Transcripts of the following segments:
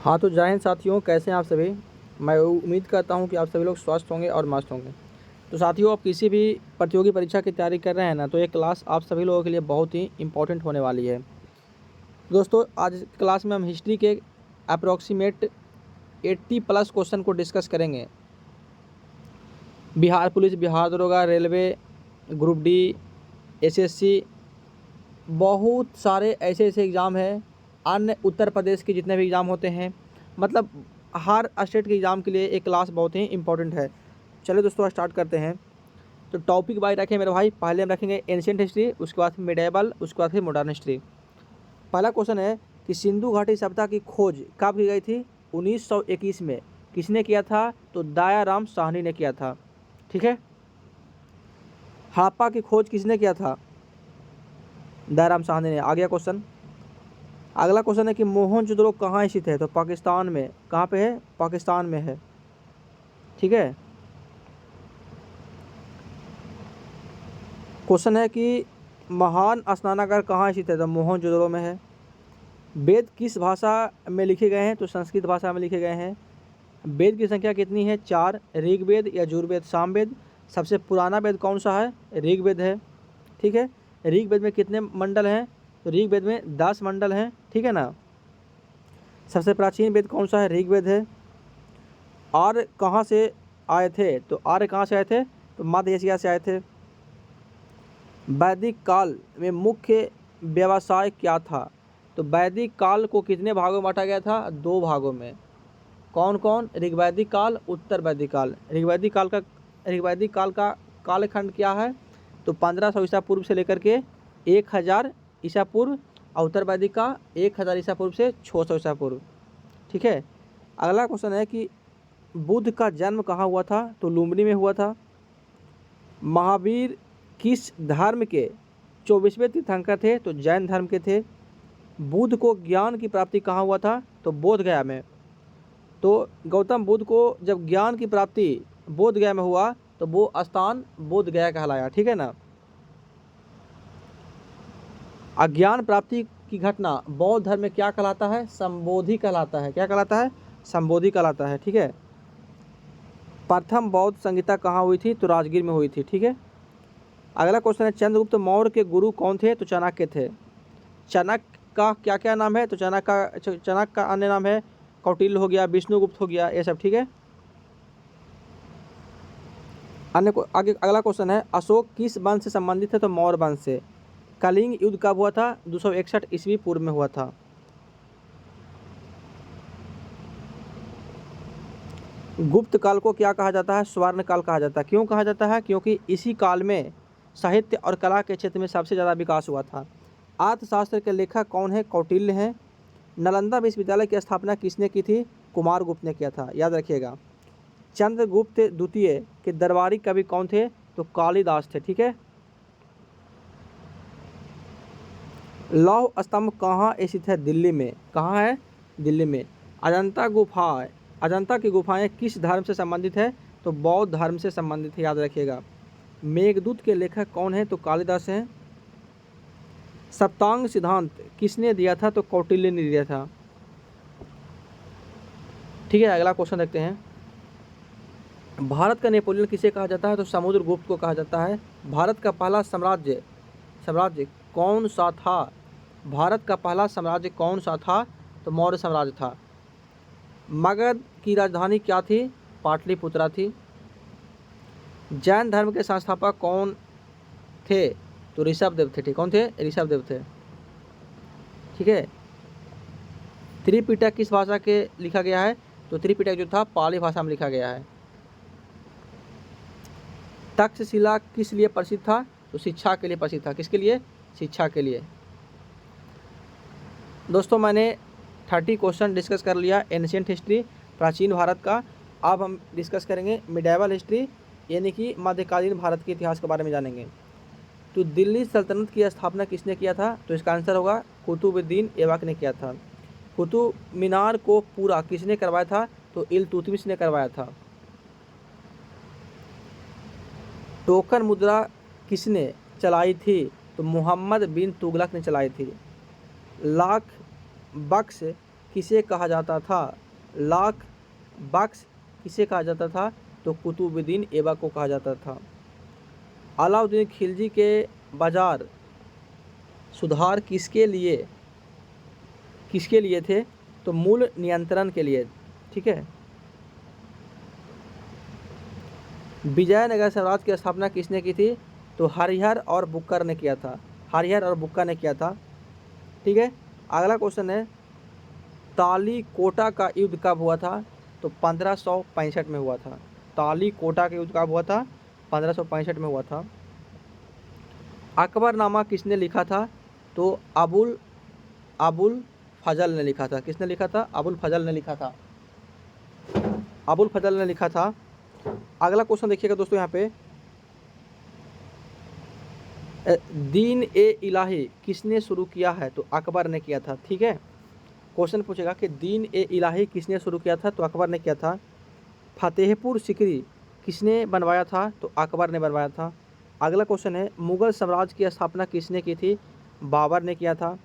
हाँ तो जय हिंद साथियों, कैसे हैं आप सभी। मैं उम्मीद करता हूँ कि आप सभी लोग स्वस्थ होंगे और मस्त होंगे। तो साथियों, आप किसी भी प्रतियोगी परीक्षा की तैयारी कर रहे हैं ना, तो ये क्लास आप सभी लोगों के लिए बहुत ही इंपॉर्टेंट होने वाली है। दोस्तों, आज क्लास में हम हिस्ट्री के अप्रोक्सीमेट 80 प्लस क्वेश्चन को डिस्कस करेंगे। बिहार पुलिस, बिहार दरोगा, रेलवे, ग्रुप डी, एसएससी, बहुत सारे ऐसे ऐसे एग्ज़ाम हैं। अन्य उत्तर प्रदेश के जितने भी एग्ज़ाम होते हैं, मतलब हर स्टेट के एग्ज़ाम के लिए एक क्लास बहुत ही इंपॉर्टेंट है। चलिए दोस्तों, स्टार्ट करते हैं। तो टॉपिक वाइज रखें मेरे भाई। पहले हम रखेंगे एंशिएंट हिस्ट्री, उसके बाद फिर मिडेवल, उसके बाद फिर मॉडर्न हिस्ट्री। पहला क्वेश्चन है कि सिंधु घाटी सभ्यता की खोज कब की गई थी? 1921 में। किसने किया था? तो दयाराम साहनी ने किया था। ठीक है। हड़प्पा की खोज किसने किया था? दयाराम साहनी ने। आ गया क्वेश्चन। अगला क्वेश्चन है कि मोहनजोदड़ो कहाँ स्थित है? तो पाकिस्तान में। कहाँ पे है? पाकिस्तान में है। ठीक है। क्वेश्चन है कि महान स्नानागार कहाँ स्थित है? तो मोहनजोदड़ो में है। वेद किस भाषा में लिखे गए हैं? तो संस्कृत भाषा में लिखे गए हैं। वेद की संख्या कितनी है? 4। ऋग्वेद, यजुर्वेद, सामवेद। सबसे पुराना वेद कौन सा है? ऋग्वेद है। ठीक है। ऋग्वेद में कितने मंडल हैं? तो ऋग्वेद में 10 मंडल हैं। ठीक है ना। सबसे प्राचीन वेद कौन सा है? ऋग्वेद है। आर्य कहाँ से आए थे? तो आर्य कहाँ से आए थे? तो मध्य एशिया से आए थे। वैदिक काल में मुख्य व्यवसाय क्या था? तो वैदिक काल को कितने भागों में बांटा गया था? 2 भागों में। कौन कौन? ऋग्वैदिक काल, उत्तर वैदिक काल। ऋग्वैदिक काल का कालखंड क्या है? तो 1500 ईसा पूर्व से लेकर के 1000 ईसा पूर्व, और उत्तर वैदिक का 1000 ईसा पूर्व से 600 ईसा पूर्व। ठीक है। अगला क्वेश्चन है कि बुद्ध का जन्म कहाँ हुआ था? तो लुम्बिनी में हुआ था। महावीर किस धर्म के 24वें तीर्थंकर थे? तो जैन धर्म के थे। बुद्ध को ज्ञान की प्राप्ति कहाँ हुआ था? तो बोध गया में। तो गौतम बुद्ध को जब ज्ञान की प्राप्ति बोध गया में हुआ, तो वो स्थान बोध गया कहलाया। ठीक है ना। अज्ञान प्राप्ति की घटना बौद्ध धर्म में क्या कहलाता है? संबोधि कहलाता है। क्या कहलाता है? संबोधि कहलाता है। ठीक है। प्रथम बौद्ध संहिता कहाँ हुई थी? तो राजगीर में हुई थी। ठीक है। अगला क्वेश्चन है चंद्रगुप्त मौर्य के गुरु कौन थे? तो चाणक्य थे। चाणक्य का क्या क्या नाम है? तो चाणक्य का अन्य नाम है कौटिल्य हो गया, विष्णुगुप्त हो गया, ये सब। ठीक है। अन्य को आगे अगला क्वेश्चन है अशोक किस वंश से संबंधित है? तो मौर्य वंश से। कलिंग युद्ध कब हुआ था? 261 ईस्वी पूर्व में हुआ था। गुप्त काल को क्या कहा जाता है? स्वर्ण काल कहा जाता है। क्यों कहा जाता है? क्योंकि इसी काल में साहित्य और कला के क्षेत्र में सबसे ज़्यादा विकास हुआ था। अर्थशास्त्र के लेखक कौन है? कौटिल्य हैं। नालंदा विश्वविद्यालय की स्थापना किसने की थी? कुमार गुप्त ने किया था। याद रखिएगा। चंद्रगुप्त द्वितीय के दरबारी कवि कौन थे? तो कालिदास थे। ठीक है। लौह स्तंभ कहाँ स्थित है? दिल्ली में। कहाँ है? दिल्ली में। अजंता गुफा, अजंता की गुफाएं किस धर्म से संबंधित है? तो बौद्ध धर्म से संबंधित है। याद रखिएगा। मेघदूत के लेखक कौन है? तो कालिदास हैं। सप्तांग सिद्धांत किसने दिया था? तो कौटिल्य ने दिया था। ठीक है। अगला क्वेश्चन देखते हैं। भारत का नेपोलियन किसे कहा जाता है? तो समुद्रगुप्त को कहा जाता है। भारत का पहला साम्राज्य साम्राज्य कौन सा था? भारत का पहला साम्राज्य कौन सा था? तो मौर्य साम्राज्य था। मगध की राजधानी क्या थी? पाटलिपुत्रा थी। जैन धर्म के संस्थापक कौन थे? तो ऋषभदेव थे। ठीक। कौन थे? ऋषभदेव थे। ठीक है। त्रिपिटक किस भाषा के लिखा गया है? तो त्रिपिटक जो था पाली भाषा में लिखा गया है। तक्षशिला किस लिए प्रसिद्ध था? तो शिक्षा के लिए प्रसिद्ध था। किसके लिए? शिक्षा के लिए। दोस्तों, मैंने 30 क्वेश्चन डिस्कस कर लिया एंशिएंट हिस्ट्री, प्राचीन भारत का। अब हम डिस्कस करेंगे मिडेवल हिस्ट्री, यानी कि मध्यकालीन भारत के इतिहास के बारे में जानेंगे। तो दिल्ली सल्तनत की स्थापना किसने किया था? तो इसका आंसर होगा कुतुबुद्दीन ऐबक ने किया था। कुतुब मीनार को पूरा किसने करवाया था? तो इल्तुतमिश ने करवाया था। टोकन मुद्रा किसने चलाई थी? तो मोहम्मद बिन तुगलक ने चलाई थी। लाख बक्स किसे कहा जाता था? लाख बख्श किसे कहा जाता था? तो कुतुबुद्दीन ऐबक को कहा जाता था। अलाउद्दीन खिलजी के बाजार सुधार किसके लिए थे? तो मूल नियंत्रण के लिए। ठीक है। विजयनगर साम्राज्य की स्थापना किसने की थी? तो हरिहर और बुक्कर ने किया था। हरिहर और बुक्का ने किया था। ठीक है। अगला क्वेश्चन है, तालीकोटा का युद्ध कब हुआ था? तो 1565 में हुआ था। तालीकोटा का युद्ध कब हुआ था? 1565 में हुआ था। अकबरनामा किसने लिखा था? तो अबुल फजल ने लिखा था। किसने लिखा था? अबुल फजल ने लिखा था। अबुल फजल ने लिखा था। अगला क्वेश्चन देखिएगा दोस्तों, यहाँ पे दीन ए इलाही किसने शुरू किया है? तो अकबर ने किया था। ठीक है। क्वेश्चन पूछेगा कि दीन ए इलाही किसने शुरू किया था? तो अकबर ने किया था। फतेहपुर सिकरी किसने बनवाया था? तो अकबर ने बनवाया था। अगला क्वेश्चन है, मुगल साम्राज्य की स्थापना किसने की थी? बाबर ने किया था।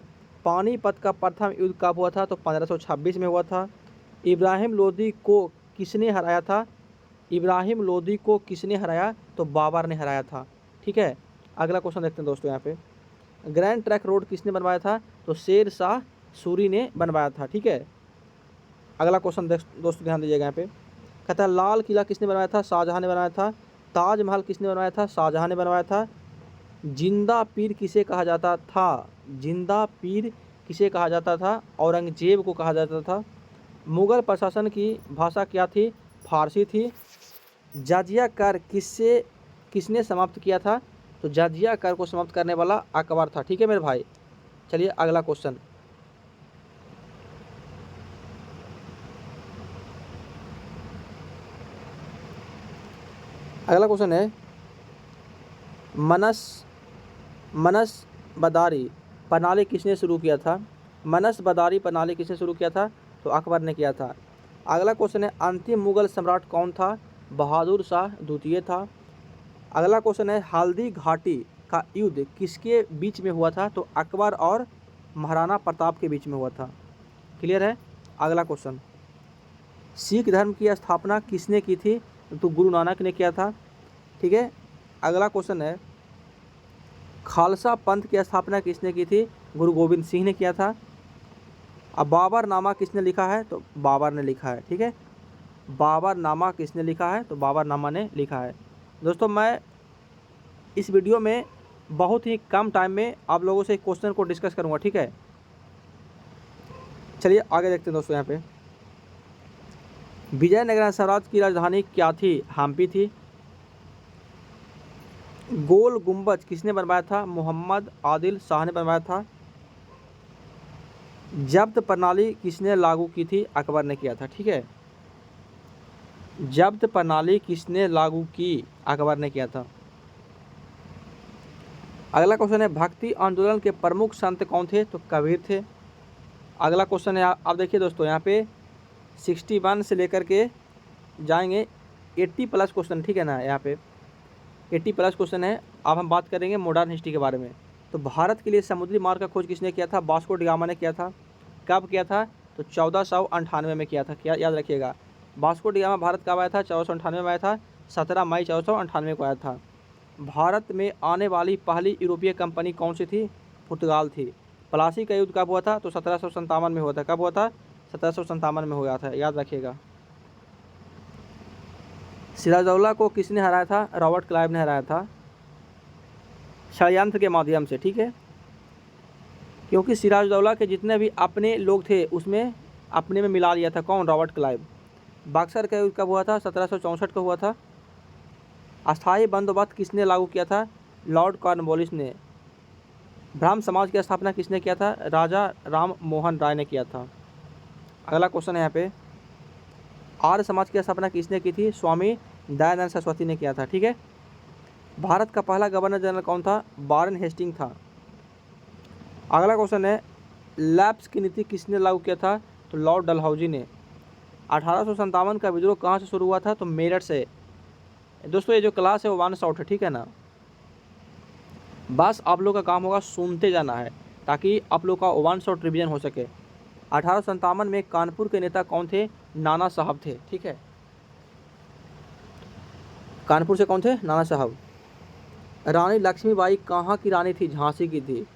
पानीपत का प्रथम युद्ध कब हुआ था? तो 1526 में हुआ था। इब्राहिम लोदी को किसने हराया था? इब्राहिम लोदी को किसने हराया? तो बाबर ने हराया था। ठीक है। अगला क्वेश्चन देखते हैं दोस्तों, यहाँ पे ग्रैंड ट्रंक रोड किसने बनवाया था? तो शेर शाह सूरी ने बनवाया था। ठीक है। अगला क्वेश्चन दोस्तों ध्यान दीजिएगा, यहाँ पे कहता है लाल किला किसने बनवाया था? शाहजहां ने बनवाया था। ताजमहल किसने बनवाया था? शाहजहां ने बनवाया था। जिंदा पीर किसे कहा जाता था? जिंदा पीर किसे कहा जाता था? औरंगजेब को कहा जाता था। मुगल प्रशासन की भाषा क्या थी? फारसी थी। जजिया कर किसने समाप्त किया था? तो जजिया कर को समाप्त करने वाला अकबर था। ठीक है मेरे भाई। चलिए अगला क्वेश्चन, अगला क्वेश्चन है, मनसबदारी प्रणाली किसने शुरू किया था? मनसबदारी प्रणाली किसने शुरू किया था? तो अकबर ने किया था। अगला क्वेश्चन है, अंतिम मुगल सम्राट कौन था? बहादुर शाह द्वितीय था। अगला क्वेश्चन है, हल्दी घाटी का युद्ध किसके बीच में हुआ था? तो अकबर और महाराणा प्रताप के बीच में हुआ था। क्लियर है। अगला क्वेश्चन, सिख धर्म की स्थापना किसने की थी? तो गुरु नानक ने किया था। ठीक है। अगला क्वेश्चन है, खालसा पंथ की स्थापना किसने की थी? गुरु गोविंद सिंह ने किया था। अब बाबरनामा किसने लिखा है? तो बाबर ने लिखा है। ठीक है। बाबरनामा किसने लिखा है? तो बाबरनामा ने लिखा है। दोस्तों मैं इस वीडियो में बहुत ही कम टाइम में आप लोगों से क्वेश्चन को डिस्कस करूंगा। ठीक है। चलिए आगे देखते हैं दोस्तों, यहाँ पे विजयनगर साम्राज्य की राजधानी क्या थी? हम्पी थी। गोल गुंबज किसने बनवाया था? मोहम्मद आदिल शाह ने बनवाया था। जब्त प्रणाली किसने लागू की थी? अकबर ने किया था। ठीक है। जब्त प्रणाली किसने लागू की? अकबर ने किया था। अगला क्वेश्चन है, भक्ति आंदोलन के प्रमुख संत कौन थे? तो कबीर थे। अगला क्वेश्चन है, आप देखिए दोस्तों, यहाँ पे 61 से लेकर के जाएंगे 80 प्लस क्वेश्चन। ठीक है ना। यहाँ पे 80 प्लस क्वेश्चन है। अब हम बात करेंगे मॉडर्न हिस्ट्री के बारे में। तो भारत के लिए समुद्री मार्ग का खोज किसने किया था? वास्को डी गामा ने किया था। कब किया था? तो 1498 में किया था। क्या याद रखिएगा, वास्को डी गामा भारत कब आया था? 1498 में आया था। 17 मई 1498 को आया था। भारत में आने वाली पहली यूरोपीय कंपनी कौन सी थी? पुर्तगाल थी। प्लासी का युद्ध कब हुआ था? तो 1757 में हुआ था। कब हुआ था? 1757 में हुआ था। याद रखिएगा। सिराजदौला को किसने हराया था? रॉबर्ट क्लाइव ने हराया था, षड्यंत्र के माध्यम से। ठीक है। क्योंकि सिराजदौला के जितने भी अपने लोग थे उसमें अपने में मिला लिया था। कौन? Robert Clive. बक्सर का युद्ध कब हुआ था? 1764 को हुआ था। अस्थायी बंदोबस्त किसने लागू किया था? लॉर्ड कॉर्नवालिस ने। ब्राह्म समाज की स्थापना किसने किया था? राजा राम मोहन राय ने किया था। अगला क्वेश्चन है, यहाँ पे आर्य समाज की स्थापना किसने की थी? स्वामी दयानंद सरस्वती ने किया था। ठीक है। भारत का पहला गवर्नर जनरल कौन था? वारेन हेस्टिंग था। अगला क्वेश्चन है, लैप्स की नीति किसने लागू किया था? तो लॉर्ड डलहौजी ने। 1857 का विद्रोह कहाँ से शुरू हुआ था? तो मेरठ से। दोस्तों ये जो क्लास है वो 1 शॉट है। ठीक है ना। बस आप लोग का काम होगा सुनते जाना है ताकि आप लोग का 1 शॉट रिवीजन हो सके। 1857 में कानपुर के नेता कौन थे? नाना साहब थे। ठीक है, कानपुर से कौन थे? नाना साहब। रानी लक्ष्मीबाई कहाँ की रानी थी? झांसी की थी।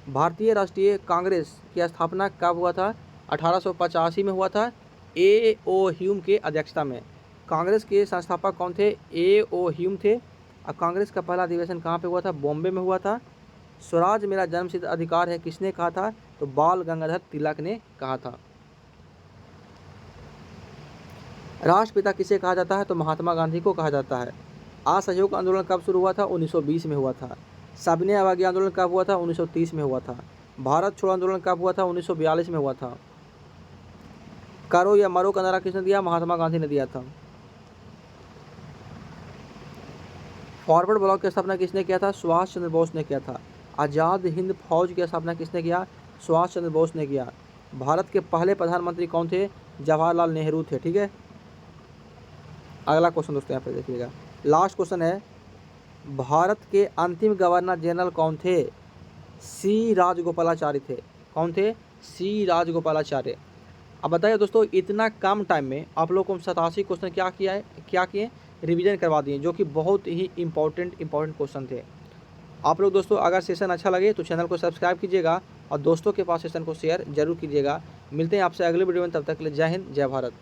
भारतीय राष्ट्रीय कांग्रेस की स्थापना कब हुआ था? 1885 में हुआ था, ए ओ ह्यूम के अध्यक्षता में। कांग्रेस के संस्थापक कौन थे? ए ओ ह्यूम थे। और कांग्रेस का पहला अधिवेशन कहाँ पे हुआ था? बॉम्बे में हुआ था। स्वराज मेरा जन्मसिद्ध अधिकार है किसने कहा था? तो बाल गंगाधर तिलक ने कहा था। राष्ट्रपिता किसे कहा जाता है? तो महात्मा गांधी को कहा जाता है। असहयोग आंदोलन कब शुरू हुआ था? 1920 में हुआ था। सविनय अवज्ञा आंदोलन कब हुआ था? 1930 में हुआ था। भारत छोड़ो आंदोलन कब हुआ था? 1942 में हुआ था। करो या मरो का नारा किसने दिया? महात्मा गांधी ने दिया था। फॉरवर्ड ब्लॉक की स्थापना किसने किया था? सुभाष चंद्र बोस ने किया था। आज़ाद हिंद फौज की स्थापना किसने किया? सुभाष चंद्र बोस ने किया। भारत के पहले प्रधानमंत्री कौन थे? जवाहरलाल नेहरू थे। ठीक है, अगला क्वेश्चन दोस्तों यहाँ पे देखिएगा, लास्ट क्वेश्चन है, भारत के अंतिम गवर्नर जनरल कौन थे? सी राजगोपालाचारी थे। कौन थे? सी राजगोपालाचारी। अब बताइए दोस्तों, इतना कम टाइम में आप लोग को 87 क्वेश्चन क्या किए? रिवीजन करवा दिए, जो कि बहुत ही इंपॉर्टेंट क्वेश्चन थे। आप लोग दोस्तों अगर सेशन अच्छा लगे तो चैनल को सब्सक्राइब कीजिएगा और दोस्तों के पास सेशन को शेयर जरूर कीजिएगा। मिलते हैं आपसे अगले वीडियो में, तब तक के लिए जय हिंद, जय भारत।